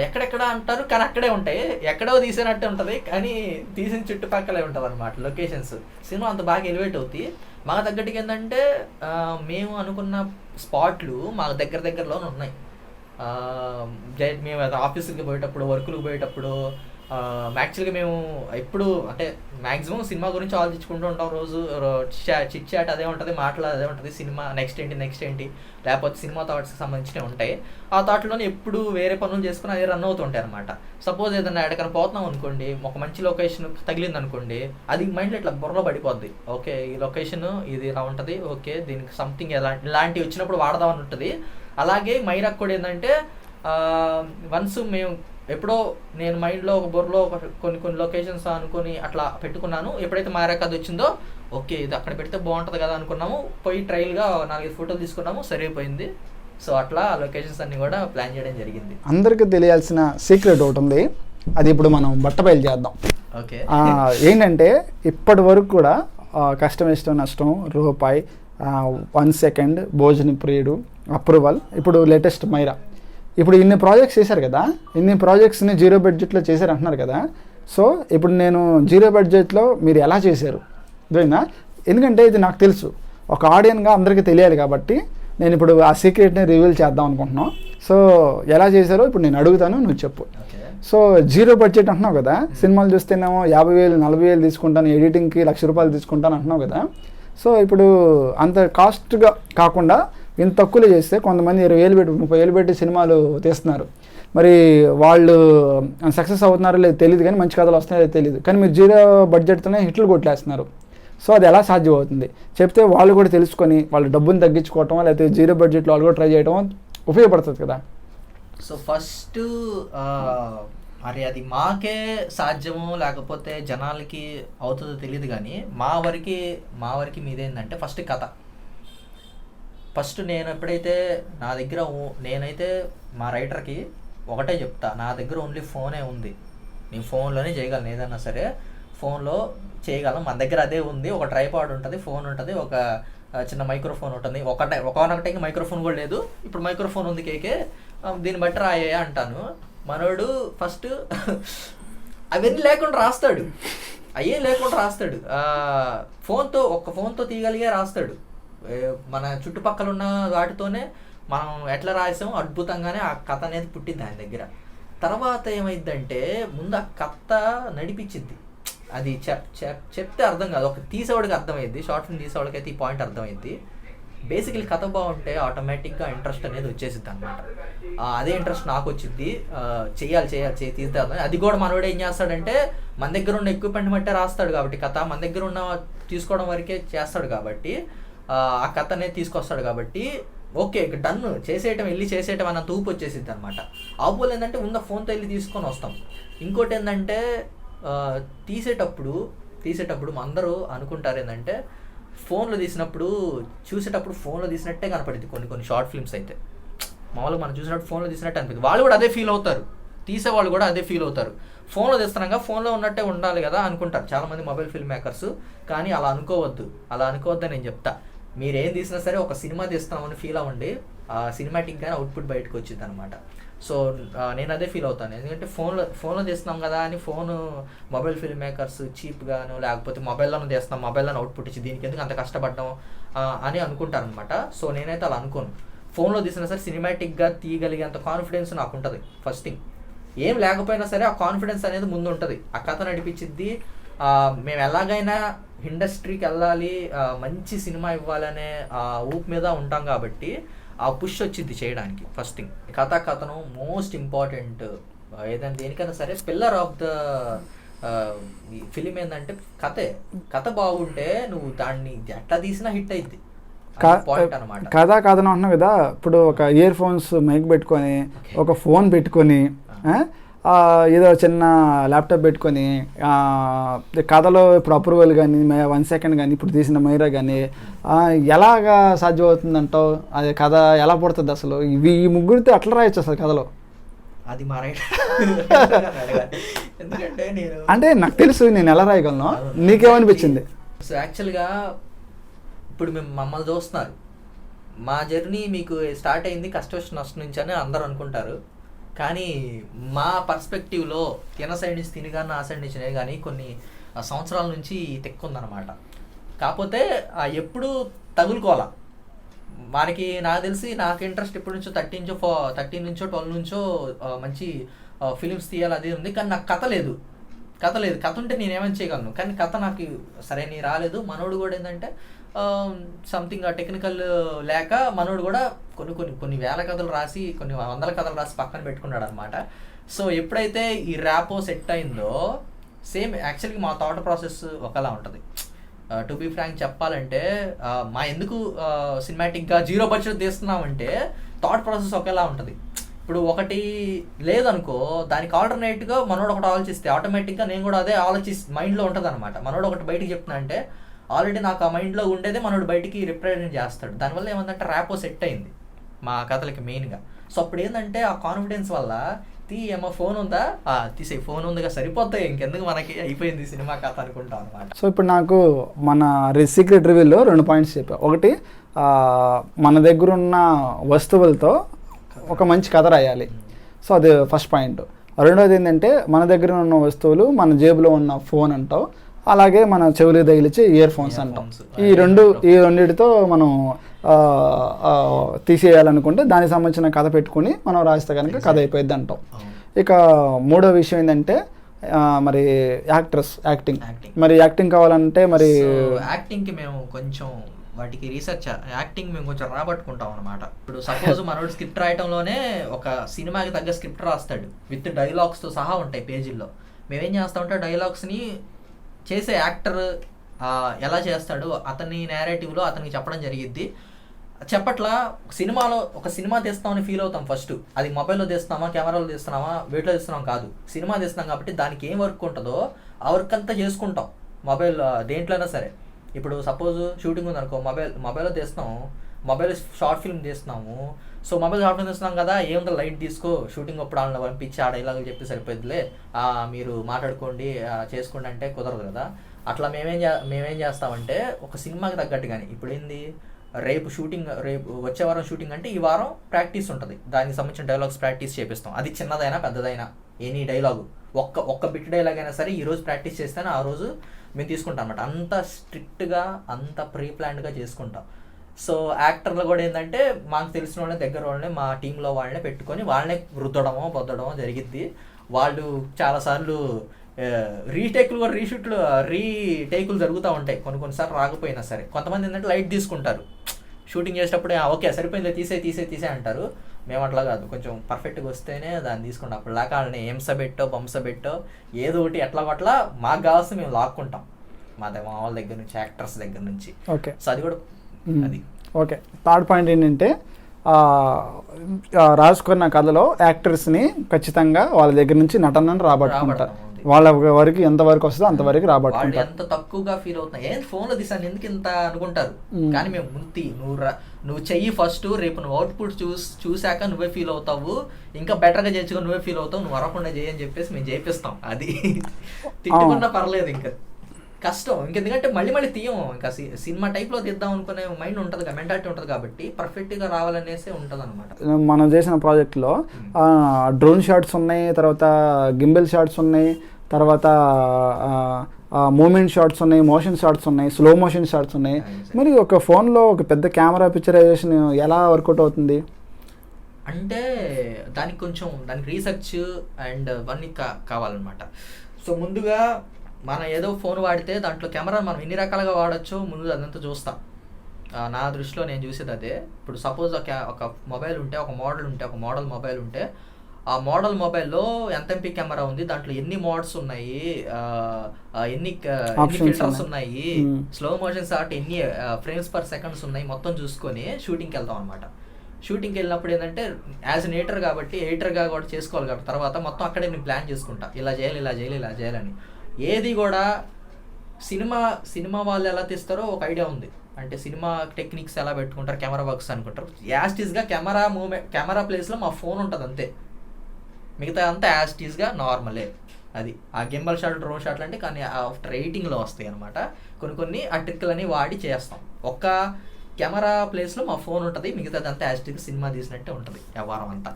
ఎక్కడెక్కడ అంటారు కానీ అక్కడే ఉంటాయి, ఎక్కడో తీసినట్టే ఉంటుంది కానీ తీసిన చుట్టుపక్కలే ఉంటుంది అనమాట లొకేషన్స్. సినిమా అంత బాగా ఎలివేట్ అవుతాయి. మాకు తగ్గట్టుగా ఏంటంటే మేము అనుకున్న స్పాట్లు మాకు దగ్గరలోనే ఉన్నాయి. మేము ఆఫీసులకి పోయేటప్పుడు, వర్కులకు పోయేటప్పుడు, యాక్చువల్గా మేము ఎప్పుడు అంటే మ్యాక్సిమం సినిమా గురించి ఆలోచించుకుంటూ ఉంటాం. రోజు చిట్ చాట్ అదే ఉంటుంది, మాటలు అదే ఉంటుంది. సినిమా నెక్స్ట్ ఏంటి, లేకపోతే సినిమా థాట్స్కి సంబంధించినవి ఉంటాయి. ఆ థాట్లోనే ఎప్పుడు వేరే పనులు చేసుకుని అదే రన్ అవుతుంటాయి అనమాట. సపోజ్ ఏదైనా ఎక్కడికైనా పోతున్నాం అనుకోండి, ఒక మంచి లొకేషన్ తగిలింది అనుకోండి, అది మైండ్లో ఇట్లా బుర్రలో పడిపోద్ది. ఓకే ఈ లొకేషన్ ఇది ఇలా ఉంటుంది, ఓకే దీనికి సంథింగ్ ఇలాంటివి వచ్చినప్పుడు వాడదామని ఉంటుంది. అలాగే మైరాక్ కూడా ఏంటంటే వన్స్ మేము ఎప్పుడో నేను మైండ్లో ఒక బుర్రలో కొన్ని లొకేషన్స్ అనుకొని అట్లా పెట్టుకున్నాను. ఎప్పుడైతే మైరాక్ అది వచ్చిందో ఓకే ఇది అక్కడ పెడితే బాగుంటుంది కదా అనుకున్నాము. పోయి ట్రయల్గా 4-5 ఫోటోలు తీసుకున్నాము, సరిపోయింది. సో అట్లా లొకేషన్స్ అన్ని కూడా ప్లాన్ చేయడం జరిగింది. అందరికీ తెలియాల్సిన సీక్రెట్ ఒకటి ఉంది, అది ఇప్పుడు మనం బట్టబయలు చేద్దాం. ఓకే ఏంటంటే ఇప్పటి వరకు కూడా కష్టం ఇష్టం నష్టం రూపాయి, 1 సెకండ్, భోజన ప్రియుడు, అప్రూవల్, ఇప్పుడు లేటెస్ట్ మైరా, ఇప్పుడు ఇన్ని ప్రాజెక్ట్స్ చేశారు కదా, ఇన్ని ప్రాజెక్ట్స్ని 0 బడ్జెట్లో చేశారు అంటున్నారు కదా. సో ఇప్పుడు నేను 0 బడ్జెట్లో మీరు ఎలా చేశారు అదేనా? ఎందుకంటే ఇది నాకు తెలుసు, ఒక ఆడియన్గా అందరికీ తెలియాలి కాబట్టి నేను ఇప్పుడు ఆ సీక్రెట్ని రివీల్ చేద్దాం అనుకుంటున్నాను. సో ఎలా చేశారో ఇప్పుడు నేను అడుగుతాను, నువ్వు చెప్పు. సో 0 బడ్జెట్ అంటున్నావు కదా, సినిమాలు చూస్తేనేమో 50,000 40,000 తీసుకుంటాను, ఎడిటింగ్కి ₹1,00,000 తీసుకుంటాను అంటున్నావు కదా. సో ఇప్పుడు అంత కాస్ట్గా కాకుండా ఇంత తక్కువలో చేస్తే కొంతమంది 20,000 పెట్టి 30,000 పెట్టి సినిమాలు తీస్తున్నారు. మరి వాళ్ళు సక్సెస్ అవుతున్నారో లేదు తెలియదు, కానీ మంచి కథలు వస్తున్నాయో తెలియదు. కానీ మీరు 0 బడ్జెట్తోనే హిట్లు కొట్టేస్తున్నారు. సో అది ఎలా సాధ్యం అవుతుంది చెప్తే వాళ్ళు కూడా తెలుసుకొని వాళ్ళు డబ్బుని తగ్గించుకోవటం, లేకపోతే 0 బడ్జెట్లో వాళ్ళు కూడా ట్రై చేయడం ఉపయోగపడుతుంది కదా. సో ఫస్ట్ మరి అది మాకే సాధ్యమో లేకపోతే జనాలకి అవుతుందో తెలియదు, కానీ మా వరకు మీదేంటంటే ఫస్ట్ నేను ఎప్పుడైతే నా దగ్గర నేనైతే మా రైటర్కి ఒకటే చెప్తా, నా దగ్గర ఓన్లీ ఫోనే ఉంది, నేను ఫోన్లోనే చేయగలను ఏదన్నా సరే, ఫోన్లో చేయగలను, మన దగ్గర అదే ఉంది. ఒక ట్రైపాడ్ ఉంటుంది, ఫోన్ ఉంటుంది, ఒక చిన్న మైక్రోఫోన్ ఉంటుంది. ఒకనొకటి మైక్రోఫోన్ కూడా లేదు, ఇప్పుడు మైక్రోఫోన్ ఉంది కేకే, దీన్ని బట్టి రాయ్యా అంటాను. మనోడు ఫస్ట్ అవన్నీ లేకుండా రాస్తాడు, ఫోన్తో తీయగలిగే రాస్తాడు. మన చుట్టుపక్కల ఉన్న వాటితోనే మనం ఎట్లా రాసామో అద్భుతంగానే ఆ కథ అనేది పుట్టింది ఆయన దగ్గర. తర్వాత ఏమైందంటే ముందు ఆ కథ నడిపించింది, అది చెప్తే అర్థం కాదు, ఒక తీసేవాడికి అర్థమైంది, షార్ట్ ఫిల్మ్ తీసేవాడికి అయితే ఈ పాయింట్ అర్థమైంది. బేసికలీ కథ బాగుంటే ఆటోమేటిక్గా ఇంట్రెస్ట్ అనేది వచ్చేసిద్ది అనమాట. అదే ఇంట్రెస్ట్ నాకు వచ్చింది, చేయాలి తీస్తే అది కూడా మనోడు ఏం చేస్తాడంటే మన దగ్గర ఉన్న ఎక్విప్మెంట్ బట్టే రాస్తాడు కాబట్టి, కథ మన దగ్గర ఉన్న తీసుకోవడం వరకే చేస్తాడు కాబట్టి, ఆ కథ అనేది తీసుకొస్తాడు కాబట్టి ఓకే డన్ వెళ్ళి చేసేయటం అన్న తూపు వచ్చేసిద్ది అనమాట. ఆపోలు ఏంటంటే ఉన్న ఫోన్తో వెళ్ళి తీసుకొని వస్తాం. ఇంకోటి ఏంటంటే తీసేటప్పుడు అందరూ అనుకుంటారు ఏంటంటే ఫోన్లో తీసినప్పుడు చూసేటప్పుడు ఫోన్లో తీసినట్టే కనపడుతుంది. కొన్ని షార్ట్ ఫిల్మ్స్ అయితే మామూలుగా మనం చూసినప్పుడు ఫోన్లో తీసినట్టు అనిపిస్తుంది, వాళ్ళు కూడా అదే ఫీల్ అవుతారు, తీసేవాళ్ళు కూడా అదే ఫీల్ అవుతారు. ఫోన్లో తీస్తున్నాగా ఫోన్లో ఉన్నట్టే ఉండాలి కదా అనుకుంటారు చాలామంది మొబైల్ ఫిల్మ్ మేకర్స్. కానీ అలా అనుకోవద్దని నేను చెప్తా. మీరు ఏం తీసినా సరే ఒక సినిమా తీస్తామని ఫీల్ అవ్వండి, సినిమాటిక్గానే అవుట్పుట్ బయటకు వచ్చింది అనమాట. సో నేను అదే ఫీల్ అవుతాను, ఎందుకంటే ఫోన్లో తీస్తున్నాం కదా అని మొబైల్ ఫిల్మ్ మేకర్స్ చీప్గాను లేకపోతే మొబైల్లోనే తీస్తున్నాం, మొబైల్లోనే అవుట్పుట్ ఇచ్చి దీనికి ఎందుకు అంత కష్టపడ్డాం అని అనుకుంటారు అనమాట. సో నేనైతే అలా అనుకోను, ఫోన్లో తీసినా సరే సినిమాటిక్గా తీయగలిగేంత కాన్ఫిడెన్స్ నాకు ఉంటుంది. ఫస్ట్ థింగ్ ఏం లేకపోయినా సరే ఆ కాన్ఫిడెన్స్ అనేది ముందు ఉంటుంది, ఆ కథ నడిపించిద్ది. మేము ఎలాగైనా ఇండస్ట్రీకి వెళ్ళాలి, మంచి సినిమా ఇవ్వాలనే ఊపు మీద ఉంటాం కాబట్టి ఆ పుష్ వచ్చింది చేయడానికి. ఫస్ట్ థింగ్ కథను మోస్ట్ ఇంపార్టెంట్, ఏదైనా దేనికైనా సరే పిల్లర్ ఆఫ్ ద ఫిలిం ఏంటంటే కథ బాగుంటే నువ్వు దాన్ని ఎట్లా తీసినా హిట్ అయింది పాయింట్ అనమాట. కథను అంటున్నావు కదా, ఇప్పుడు ఒక ఇయర్ ఫోన్స్ మైక్ పెట్టుకొని ఒక ఫోన్ పెట్టుకొని ఏదో చిన్న ల్యాప్టాప్ పెట్టుకొని కథలో ఇప్పుడు అప్రూవల్ కానీ 1 సెకండ్ కానీ ఇప్పుడు తీసిన మైరా కానీ ఎలాగా సాధ్యం అవుతుందంటావు? అది కథ ఎలా పుడుతుంది అసలు? ఈ ముగ్గురితో అట్లా రాయొచ్చు అసలు కథలో? అది మా రైట్. ఎందుకంటే నేను అంటే నాకు తెలుసు నేను ఎలా రాయగలను, నీకేమనిపించింది? సో యాక్చువల్గా ఇప్పుడు మేము మమ్మల్ని చూస్తున్నారు, మా జర్నీ మీకు స్టార్ట్ అయింది కష్ట నష్టం నుంచి అని అందరూ అనుకుంటారు. కానీ మా పర్స్పెక్టివ్లో తిన సైడ్ నుంచి తిని కానీ, ఆ సైడ్ నుంచి కానీ కొన్ని సంవత్సరాల నుంచి తెక్కుందనమాట. కాకపోతే ఎప్పుడు తగులుకోవాలా మనకి. నాకు తెలిసి నాకు ఇంట్రెస్ట్ ఎప్పటి నుంచో 13 నుంచో 12 నుంచో మంచి ఫిలిమ్స్ తీయాలి అది ఉంది. కానీ నాకు కథ లేదు. కథ ఉంటే నేను ఏమైనా చేయగలను, కానీ కథ నాకు సరైన రాలేదు. మనోడు కూడా ఏంటంటే సంథింగ్ టెక్నికల్ లేక మనోడు కూడా కొన్ని వేల కథలు రాసి, కొన్ని వందల కథలు రాసి పక్కన పెట్టుకున్నాడు అనమాట. సో ఎప్పుడైతే ఈ ర్యాపో సెట్ అయిందో, సేమ్ యాక్చువల్గా మా థాట్ ప్రాసెస్ ఒకలా ఉంటుంది. టు బీ ఫ్రాంక్ చెప్పాలంటే మా ఎందుకు సినిమాటిక్గా 0 బడ్జెట్ తీస్తున్నామంటే థాట్ ప్రాసెస్ ఒకేలా ఉంటుంది. ఇప్పుడు ఒకటి లేదనుకో, దానికి ఆల్టర్నేట్గా మనోడు ఒకటి ఆలోచిస్తే ఆటోమేటిక్గా నేను కూడా అదే మైండ్లో ఉంటుంది అనమాట. మనోడు ఒకటి బయటికి చెప్తున్నా అంటే ఆల్రెడీ నాకు ఆ మైండ్లో ఉండేదే మనోడు బయటికి రిప్రజెంట్ చేస్తాడు. దానివల్ల ఏమందంటే ర్యాపో సెట్ అయింది మా కథలకి మెయిన్గా. సో అప్పుడు ఏంటంటే ఆ కాన్ఫిడెన్స్ వల్ల ఏమో ఫోన్ ఉందా, తీసే ఫోన్ ఉందిగా సరిపోతాయి, ఇంకెందుకు మనకి అయిపోయింది సినిమా కథ అనుకుంటాం అనమాట. సో ఇప్పుడు నాకు మన సీక్రెట్ రివ్యూలో 2 పాయింట్స్ చెప్పా. ఒకటి, మన దగ్గర ఉన్న వస్తువులతో ఒక మంచి కథ రాయాలి. సో అది ఫస్ట్ పాయింట్. రెండోది ఏంటంటే మన దగ్గర ఉన్న వస్తువులు మన జేబులో ఉన్న ఫోన్ అంటావు, అలాగే మన చెవులు తగిలించే ఇయర్ ఫోన్స్ అంటాం. ఈ రెండిటితో మనం తీసేయాలనుకుంటే దానికి సంబంధించిన కథ పెట్టుకుని మనం రాస్తే కనుక కథ అయిపోయింది అంటాం. ఇక మూడో విషయం ఏంటంటే మరి యాక్టింగ్. మరి యాక్టింగ్ కావాలంటే మరి యాక్టింగ్కి మేము కొంచెం వాటికి రీసెర్చ్ యాక్టింగ్ మేము కొంచెం రాబట్టుకుంటాం అనమాట. ఇప్పుడు సపోజ్ మనోడు స్క్రిప్ట్ రాయటంలోనే ఒక సినిమాకి తగ్గ స్క్రిప్ట్ రాస్తాడు, విత్ డైలాగ్స్తో సహా ఉంటాయి పేజీల్లో. మేమేం చేస్తామంటే డైలాగ్స్ని చేసే యాక్టర్ ఎలా చేస్తాడు అతని నేరేటివ్లో అతనికి చెప్పడం జరిగిద్ది. చెప్పట్లా ఒక సినిమా తీస్తామని ఫీల్ అవుతాం ఫస్ట్. అది మొబైల్లో తీస్తున్నామా, కెమెరాలో తీస్తున్నామా, వీటిలో తీస్తున్నాం కాదు, సినిమా తీస్తున్నాం కాబట్టి దానికి ఏం వర్క్ ఉంటుందో ఆ వర్క్ అంతా చేసుకుంటాం మొబైల్ దేంట్లోనే సరే. ఇప్పుడు సపోజ్ షూటింగ్ ఉంది అనుకో, మొబైల్లో తీస్తున్నాం, మొబైల్ షార్ట్ ఫిల్మ్ తీస్తున్నాము. సో మొబైల్ షార్ట్ ఫిల్మ్ తీస్తున్నాం కదా, ఏముందో లైట్ తీసుకో, షూటింగ్ అప్పుడు వాళ్ళని పంపించి ఆ డైలాగులు చెప్పి సరిపోద్దిలే, మీరు మాట్లాడుకోండి చేసుకోండి అంటే కుదరదు కదా. అట్లా మేమేం చేస్తామంటే ఒక సినిమాకి తగ్గట్టు. కానీ ఇప్పుడు ఏంది, రేపు వచ్చే వారం షూటింగ్ అంటే ఈ వారం ప్రాక్టీస్ ఉంటుంది, దానికి సంబంధించిన డైలాగ్స్ ప్రాక్టీస్ చేపిస్తాం. అది చిన్నదైనా పెద్దదైనా ఎనీ డైలాగు, ఒక్క బిట్ డైలాగ్ అయినా సరే ఈరోజు ప్రాక్టీస్ చేస్తేనే ఆ రోజు మేము తీసుకుంటాం అనమాట. అంత స్ట్రిక్ట్గా అంత ప్రీ ప్లాన్డ్గా చేసుకుంటాం. సో యాక్టర్లు కూడా ఏంటంటే మాకు తెలిసిన వాళ్ళని, దగ్గర వాళ్ళని, మా టీంలో వాళ్ళని పెట్టుకొని వాళ్ళనే రుద్దడమో పొద్దడమో జరిగిద్ది. వాళ్ళు చాలాసార్లు రీటేకులు జరుగుతూ ఉంటాయి, కొన్నిసార్లు రాకపోయినా సరే. కొంతమంది ఏంటంటే లైట్ తీసుకుంటారు షూటింగ్ చేసేటప్పుడు, ఓకే సరిపోయింది తీసే అంటారు. మేము అట్లా కాదు, కొంచెం పర్ఫెక్ట్గా వస్తేనే దాన్ని తీసుకుంటాం. అప్పుడు లాగా వాళ్ళని బంసబెట్టో ఏదో ఒకటి ఎట్లా మాకు కావాల్సి మేము లాక్కుంటాం మా వాళ్ళ దగ్గర నుంచి, యాక్టర్స్ దగ్గర నుంచి. ఓకే, సో అది కూడా అది. ఓకే, థర్డ్ పాయింట్ ఏంటంటే రాసుకున్న కథలో యాక్టర్స్ని ఖచ్చితంగా వాళ్ళ దగ్గర నుంచి నటనను రాబట్టుకుంటారు. వాళ్ళ వరకు ఎంతవరకు వస్తుందో అంతవరకు రాబట్టుకుంటారు. ఎంత తక్కువగా ఫీల్ అవుతున్నాయి, ఏం ఫోన్లో తీసాను ఎందుకు ఇంత అనుకుంటారు. కానీ మేము ముందు నువ్వు చెయ్యి ఫస్ట్, రేపు నువ్వు అవుట్పుట్ చూశాక నువ్వే ఫీల్ అవుతావు, ఇంకా బెటర్గా చేయించుకో నువ్వే ఫీల్ అవుతావు, నువ్వు వరకుండా చేయని చెప్పేసి మేము చేపిస్తాం. అది తిట్టుకున్నా పర్లేదు, ఇంకా కష్టం ఇంకెందుకంటే మళ్ళీ తీయం. ఇంకా సినిమా టైప్లో తీద్దాం అనుకునే మైండ్ ఉంటుంది, మెంటాలిటీ ఉంటుంది కాబట్టి పర్ఫెక్ట్గా రావాలనేసి ఉంటుంది అనమాట. మనం చేసిన ప్రాజెక్ట్లో డ్రోన్ షాట్స్ ఉన్నాయి, తర్వాత గింబెల్ షాట్స్ ఉన్నాయి, తర్వాత మూమెంట్ షాట్స్ ఉన్నాయి, మోషన్ షాట్స్ ఉన్నాయి, స్లో మోషన్ షాట్స్ ఉన్నాయి. మరి ఒక ఫోన్లో ఒక పెద్ద కెమెరా పిక్చరైజేషన్ ఎలా వర్కౌట్ అవుతుంది అంటే దానికి రీసెర్చ్ అండ్ అవన్నీ కావాలన్నమాట. సో ముందుగా మనం ఏదో ఫోన్ వాడితే దాంట్లో కెమెరా మనం ఎన్ని రకాలుగా వాడచ్చో ముందు అదంతా చూస్తాం. నా దృష్టిలో నేను చూసేది అదే. ఇప్పుడు సపోజ్ ఒక మొబైల్ ఉంటే, ఒక మోడల్ మొబైల్ ఉంటే, ఆ మోడల్ మొబైల్లో ఎంత ఎంపీ కెమెరా ఉంది, దాంట్లో ఎన్ని మోడ్స్ ఉన్నాయి, ఎన్ని ఫిల్టర్స్ ఉన్నాయి, స్లో మోషన్ షాట్ ఎన్ని ఫ్రేమ్స్ పర్ సెకండ్స్ ఉన్నాయి, మొత్తం చూసుకొని షూటింగ్కి వెళ్తాం అనమాట. షూటింగ్కి వెళ్ళినప్పుడు ఏంటంటే యాజ్ అన్ ఎడిటర్గా కూడా చేసుకోవాలి కాబట్టి తర్వాత మొత్తం అక్కడే నేను ప్లాన్ చేసుకుంటా, ఇలా చేయాలని. ఏది కూడా సినిమా వాళ్ళు ఎలా తీస్తారో ఒక ఐడియా ఉంది, అంటే సినిమా టెక్నిక్స్ ఎలా పెట్టుకుంటారు, కెమెరా వర్క్స్ అనుకుంటారు. యాస్టీస్గా కెమెరా ప్లేస్లో మా ఫోన్ ఉంటుంది అంతే. మిగతా అంతా యాస్టీస్గా నార్మలే. అది ఆ గింబల్ షాట్, డ్రోన్ షాట్లు అంటే కానీ ఆఫ్టర్ ఎడిటింగ్లో వస్తాయి అనమాట. కొన్ని ఆ ట్రిక్లని వాడి చేస్తాం. ఒక్క కెమెరా ప్లేస్లో మా ఫోన్ ఉంటుంది, మిగతాదంతా యాస్టీస్ సినిమా తీసినట్టే ఉంటుంది వ్యవహారం అంతా.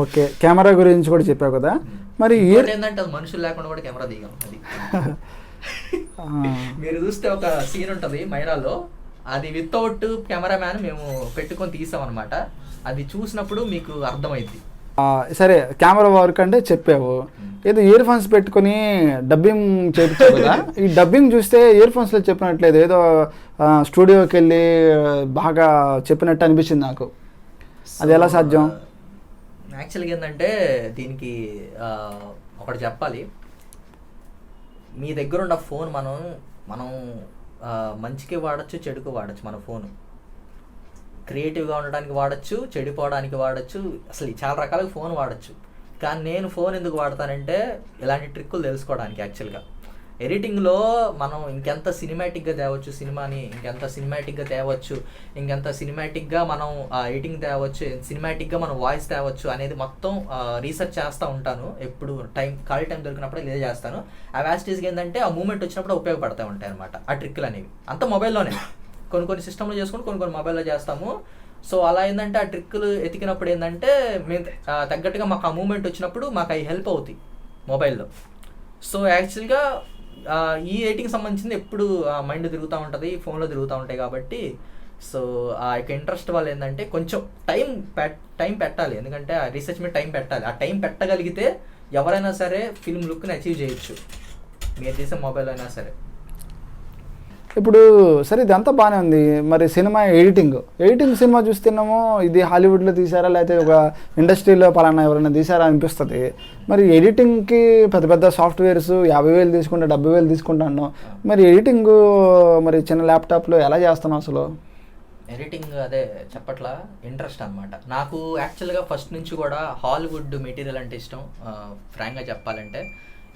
ఓకే, కెమెరా గురించి కూడా చెప్పావు కదా, మరి ఏంటంటే అది మనుషులు లేకుండా కూడా కెమెరా దిగాం. అది మీరు చూస్తే ఒక సీన్ ఉంటుంది మైరాలో, అది వితౌట్ కెమెరామ్యాన్ మేము పెట్టుకొని తీసాం అనమాట. అది చూసినప్పుడు మీకు అర్థమైంది. సరే, కెమెరా వర్క్ అంటే చెప్పావు, ఏదో ఇయర్ ఫోన్స్ పెట్టుకుని డబ్బింగ్ చేయించావు కదా. ఈ డబ్బింగ్ చూస్తే ఇయర్ ఫోన్స్లో చెప్పినట్లేదు, ఏదో స్టూడియోకి వెళ్ళి బాగా చెప్పినట్టు అనిపించింది నాకు. అది ఎలా సాధ్యం? యాక్చువల్గా ఏంటంటే దీనికి ఒకటి చెప్పాలి. మీ దగ్గర ఉన్న ఫోన్ మనం మంచికి వాడచ్చు, చెడుకు వాడచ్చు. మన ఫోను క్రియేటివ్గా ఉండడానికి వాడచ్చు, చెడిపోవడానికి వాడచ్చు, అసలు చాలా రకాలుగా ఫోన్ వాడచ్చు. కానీ నేను ఫోన్ ఎందుకు వాడతానంటే ఇలాంటి ట్రిక్కులు తెలుసుకోవడానికి. యాక్చువల్గా ఎడిటింగ్లో మనం ఇంకెంత సినిమాటిక్గా తేవచ్చు సినిమాని, ఇంకెంత సినిమాటిక్గా తేవచ్చు, ఇంకెంత సినిమాటిక్గా మనం ఎడిటింగ్ తేవచ్చు, సినిమాటిక్గా మనం వాయిస్ తేవచ్చు అనేది మొత్తం రీసెర్చ్ చేస్తూ ఉంటాను. ఎప్పుడు ఖాళీ టైం దొరికినప్పుడు ఇదే చేస్తాను. ఆ వ్యాస్టేజ్కి ఏంటంటే ఆ మూమెంట్ వచ్చినప్పుడు ఉపయోగపడతా ఉంటాయి అనమాట ఆ ట్రిక్కులు అనేవి. అంత మొబైల్లోనే కొన్ని సిస్టంలో చేసుకుని కొన్ని మొబైల్లో చేస్తాము. సో అలా ఏంటంటే ఆ ట్రిక్కులు ఎతికినప్పుడు ఏంటంటే మేము తగ్గట్టుగా మాకు ఆ మూమెంట్ వచ్చినప్పుడు మాకు అవి హెల్ప్ అవుతాయి మొబైల్లో. సో యాక్చువల్గా ఈ ఎడిటింగ్ సంబంధించింది ఎప్పుడు మైండ్ తిరుగుతూ ఉంటుంది, ఫోన్లో తిరుగుతూ ఉంటాయి కాబట్టి. సో ఆ యొక్క ఇంట్రెస్ట్ వల్ల ఏంటంటే కొంచెం టైం పెట్టాలి, ఎందుకంటే ఆ రీసెర్చ్ మీద టైం పెట్టాలి. ఆ టైం పెట్టగలిగితే ఎవరైనా సరే ఫిల్మ్ లుక్ని అచీవ్ చేయొచ్చు, మీరు చేసే మొబైల్ అయినా సరే. ఇప్పుడు సరే, ఇదంతా బాగానే ఉంది, మరి సినిమా ఎడిటింగ్ సినిమా చూస్తున్నామో ఇది హాలీవుడ్లో తీసారా లేకపోతే ఒక ఇండస్ట్రీలో పలానా ఎవరైనా తీసారా అనిపిస్తుంది. మరి ఎడిటింగ్కి పెద్ద సాఫ్ట్వేర్స్ 50,000 తీసుకుంటా 70,000 తీసుకుంటాను, మరి ఎడిటింగ్ మరి చిన్న ల్యాప్టాప్లో ఎలా చేస్తున్నావు అసలు? ఎడిటింగ్ అదే చెప్పట్లా ఇంట్రెస్ట్ అనమాట నాకు. యాక్చువల్గా ఫస్ట్ నుంచి కూడా హాలీవుడ్ మెటీరియల్ అంటే ఇష్టం. ఫ్రాంక్గా చెప్పాలంటే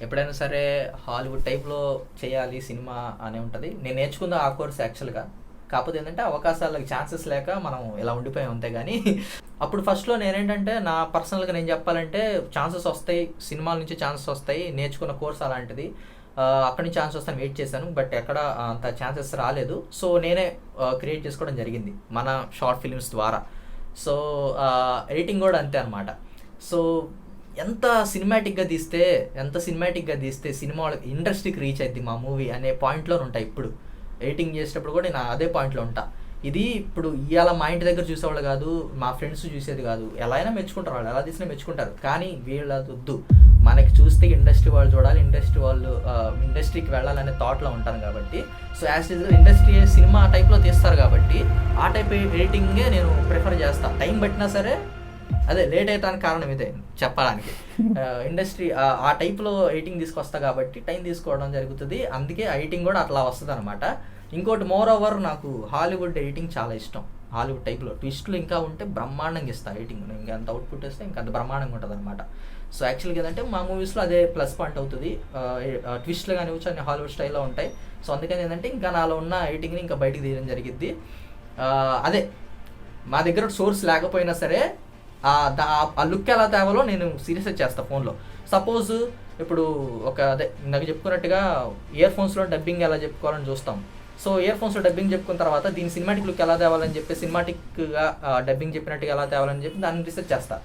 ఎప్పుడైనా సరే హాలీవుడ్ టైప్లో చేయాలి సినిమా అనే ఉంటుంది. నేను నేర్చుకుందా ఆ కోర్స్ యాక్చువల్గా. కాకపోతే ఏంటంటే అవకాశాలకు ఛాన్సెస్ లేక మనం ఇలా ఉండిపోయాం అంతే. కానీ అప్పుడు ఫస్ట్లో నేనేంటంటే నా పర్సనల్గా నేను చెప్పాలంటే ఛాన్సెస్ వస్తాయి, సినిమాల నుంచి ఛాన్సెస్ వస్తాయి, నేర్చుకున్న కోర్స్ అలాంటిది. అక్కడి నుంచి ఛాన్స్ వస్తాను వెయిట్ చేశాను, బట్ ఎక్కడ అంత ఛాన్సెస్ రాలేదు. సో నేనే క్రియేట్ చేసుకోవడం జరిగింది మన షార్ట్ ఫిలిమ్స్ ద్వారా. సో ఎడిటింగ్ కూడా అంతే అనమాట. సో ఎంత సినిమాటిక్గా తీస్తే సినిమా ఇండస్ట్రీకి రీచ్ అవుద్ది మా మూవీ అనే పాయింట్లో ఉంటాయి. ఇప్పుడు ఎడిటింగ్ చేసేటప్పుడు కూడా నేను అదే పాయింట్లో ఉంటా. ఇది ఇప్పుడు ఇవాళ మా ఇంటి దగ్గర చూసేవాళ్ళు కాదు, మా ఫ్రెండ్స్ చూసేది కాదు, ఎలా అయినా మెచ్చుకుంటారు, వాళ్ళు ఎలా తీసినా మెచ్చుకుంటారు. కానీ వీళ్ళది వద్దు, మనకి చూస్తే ఇండస్ట్రీ వాళ్ళు చూడాలి, ఇండస్ట్రీకి వెళ్ళాలనే థాట్లో ఉంటాను కాబట్టి. సో యాజ్ ఇండస్ట్రీ సినిమా టైప్లో తీస్తారు కాబట్టి ఆ టైప్ ఎడిటింగే నేను ప్రిఫర్ చేస్తాను. టైం పట్టినా సరే, అదే లేట్ అయ్యడానికి కారణం ఇదే చెప్పడానికి. ఇండస్ట్రీ ఆ టైప్లో ఎడిటింగ్ తీసుకొస్తా కాబట్టి టైం తీసుకోవడం జరుగుతుంది. అందుకే ఎడిటింగ్ కూడా అట్లా వస్తుంది అనమాట. ఇంకోటి మోర్ ఓవర్ నాకు హాలీవుడ్ ఎడిటింగ్ చాలా ఇష్టం. హాలీవుడ్ టైప్లో ట్విస్టులు ఇంకా ఉంటే బ్రహ్మాండంగా ఇస్తాను ఎడిటింగ్. ఇంకా అంత అవుట్పుట్ వస్తే ఇంకా అంత బ్రహ్మాండంగా ఉంటుంది అనమాట. సో యాక్చువల్గా ఏంటంటే మా మూవీస్లో అదే ప్లస్ పాయింట్ అవుతుంది. ట్విస్టులు కానివచ్చు అన్ని హాలీవుడ్ స్టైల్లో ఉంటాయి. సో అందుకని ఏంటంటే ఇంకా నాలో ఉన్న ఎడిటింగ్ని ఇంకా బయటికి తీయడం జరిగిద్ది. అదే మా దగ్గర సోర్స్ లేకపోయినా సరే ఆ లుక్ ఎలా తేవాలో నేను సీరియస్గా చేస్తాను ఫోన్లో. సపోజ్ ఇప్పుడు అదే నాకు చెప్పుకున్నట్టుగా ఇయర్ ఫోన్స్లో డబ్బింగ్ ఎలా చెప్పుకోవాలని చూస్తాం. సో ఇయర్ ఫోన్స్లో డబ్బింగ్ చెప్పుకున్న తర్వాత దీని సినిమాటిక్ లుక్ ఎలా తేవాలని చెప్పి, సినిమాటిక్గా డబ్బింగ్ చెప్పినట్టుగా ఎలా తేవాలని చెప్పి దాన్ని రీసెర్చ్ చేస్తా.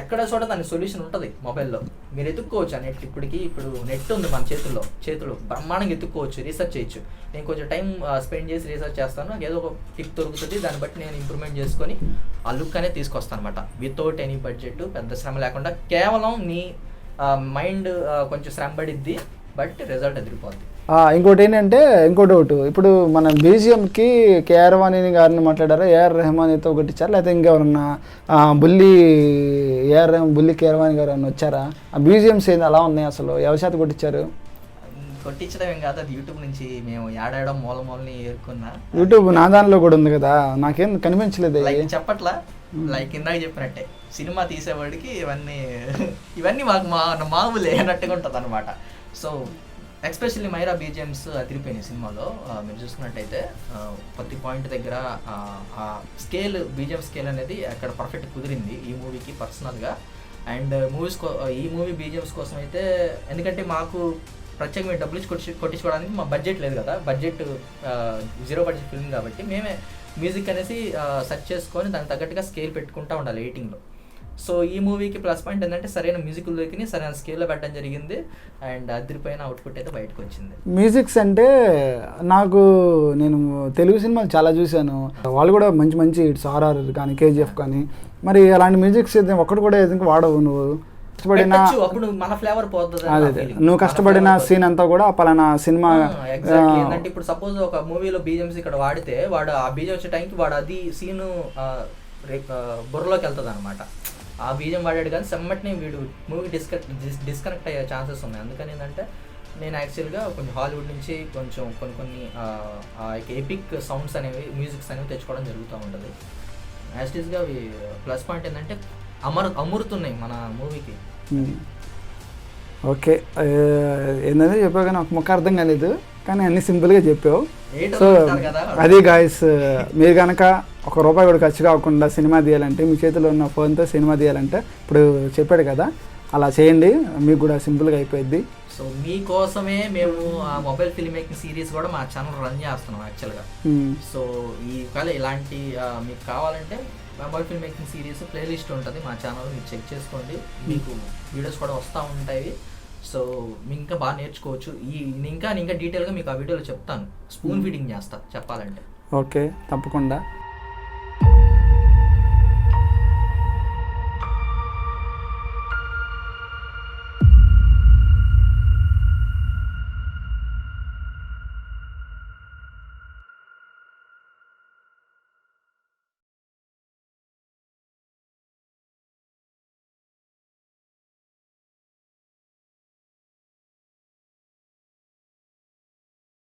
ఎక్కడ చోట దాని సొల్యూషన్ ఉంటుంది మొబైల్లో, మీరు ఎత్తుక్కోవచ్చు. ఆ నెట్ ఇప్పుడు నెట్ ఉంది మన చేతిలో బ్రహ్మాండంగా ఎత్తుక్కోవచ్చు, రీసెర్చ్ చేయొచ్చు. నేను కొంచెం టైం స్పెండ్ చేసి రీసెర్చ్ చేస్తాను, నాకు ఏదో ఒక టిప్ దొరుకుతుంది, దాన్ని బట్టి నేను ఇంప్రూవ్మెంట్ చేసుకొని ఆ లుక్ అనేది తీసుకొస్తాను అనమాట. వితౌట్ ఎనీ బడ్జెట్, పెద్ద శ్రమ లేకుండా, కేవలం నీ మైండ్ కొంచెం శ్రమ పడిద్ది, బట్ రిజల్ట్ ఎదిరిపోద్ది. ఇంకోటి ఏంటంటే డౌట్, ఇప్పుడు మన బీజిఎంకి కేఆర్ వాణి గారిని మాట్లాడారా, ఏఆర్ రెహమాన్తో ఒకటి ఇచ్చారా, లేకపోతే ఇంకెవరన్నా బుల్లి కేఆర్ వాణి గారు అని వచ్చారా? ఆ బీజిఎంస్ ఏంది అలా ఉన్నాయి అసలు, ఎవరి చేత కొట్టించారు? కొట్టించడం ఏం కాదు, అది యూట్యూబ్ నుంచి మేము యాడడం మూలని ఏరుకున్నా. యూట్యూబ్ నా దానిలో కూడా ఉంది కదా, నాకేం కనిపించలేదు. చెప్పట్లా, లైక్ ఇందాక చెప్పినట్టే సినిమా తీసేవాడికి ఇవన్నీ మాకు మామూలే అన్నట్టుగా ఉంటుంది అనమాట. సో ఎస్పెషల్లీ మైరా బీజిఎమ్స్ అదిరిపోయినాయి సినిమాలో. మీరు చూసుకున్నట్టయితే ప్రతి పాయింట్ దగ్గర ఆ స్కేల్, బీజిఎం స్కేల్ అనేది అక్కడ పర్ఫెక్ట్ కుదిరింది ఈ మూవీకి. పర్సనల్గా అండ్ ఈ మూవీ బీజిఎమ్స్ కోసం అయితే, ఎందుకంటే మాకు ప్రత్యేకమైన డబ్బులు ఇచ్చి కొట్టించుకోవడానికి మా బడ్జెట్ లేదు కదా, బడ్జెట్ 0 బడ్జెట్ ఫిల్మ్ కాబట్టి మేమే మ్యూజిక్ అనేసి సెర్చ్ చేసుకొని దానికి తగ్గట్టుగా స్కేల్ పెట్టుకుంటూ ఉండాలి ఎడిటింగ్లో. సో ఈ మూవీకి ప్లస్ పాయింట్ ఏంటంటే సరైన మ్యూజిక్లు దొరికి సరైన స్కేల్లో పెట్టడం జరిగింది, అండ్ అదిరిపోయిన అవుట్పుట్ అయితే బయటకు వచ్చింది. మ్యూజిక్స్ అంటే నేను తెలుగు సినిమాలు చాలా చూశాను, వాళ్ళు కూడా మంచి మంచి హిట్స్, ఆర్ఆర్ కానీ కేజీఎఫ్ కానీ, మరి అలాంటి మ్యూజిక్స్ ఒక్కటి కూడా ఏదైనా వాడవు నువ్వు కష్టపడిన, అప్పుడు మన ఫ్లేవర్ పోతుంది. అదే నువ్వు కష్టపడిన సీన్ అంతా కూడా పలానా సినిమా. ఎగ్జాక్ట్లీ ఏంటంటే ఇప్పుడు సపోజ్ ఒక మూవీలో బీజిఎంస్ ఇక్కడ వాడితే వాడు ఆ బీజం వచ్చే టైంకి వాడు అది సీను బుర్రలోకి వెళ్తుంది అనమాట. ఆ బీజం వాడాడు కానీ సమ్మటిని వీడు మూవీ డిస్కనెక్ట్ అయ్యే ఛాన్సెస్ ఉన్నాయి. అందుకని ఏంటంటే నేను యాక్చువల్గా కొంచెం హాలీవుడ్ నుంచి కొంచెం కొన్ని ఎపిక్ సౌండ్స్ అనేవి, మ్యూజిక్స్ అనేవి తెచ్చుకోవడం జరుగుతూ ఉంటుంది. యాస్టీస్గా అవి ప్లస్ పాయింట్ ఏంటంటే అమరుతున్నాయి మన మూవీకి. ఓకే, ఏంటంటే చెప్పావు కానీ ఒక ముక్క అర్థం కాలేదు, కానీ అన్ని సింపుల్గా చెప్పావు. సో అది గాయస్, మీరు కనుక ₹1 కూడా ఖర్చు కాకుండా సినిమా తీయాలంటే, మీ చేతిలో ఉన్న ఫోన్తో సినిమా తీయాలంటే ఇప్పుడు చెప్పాడు కదా, అలా చేయండి, మీకు కూడా సింపుల్గా అయిపోయింది. సో మీకోసమే మేము ఆ మొబైల్ ఫిల్మ్ మేకింగ్ సిరీస్ కూడా మా ఛానల్ రన్ చేస్తున్నాం యాక్చువల్గా. సో ఈ కాల ఇలాంటి మీకు కావాలంటే mobile film making series playlist ఉంటుంది మా ఛానల్, మీరు చెక్ చేసుకోండి, మీకు వీడియోస్ కూడా వస్తూ ఉంటాయి. సో మీకు ఇంకా బాగా నేర్చుకోవచ్చు. ఇంకా డీటెయిల్గా మీకు ఆ వీడియోలో చెప్తాను, స్పూన్ ఫీడింగ్ చేస్తా చెప్పాలంటే. ఓకే, తప్పకుండా.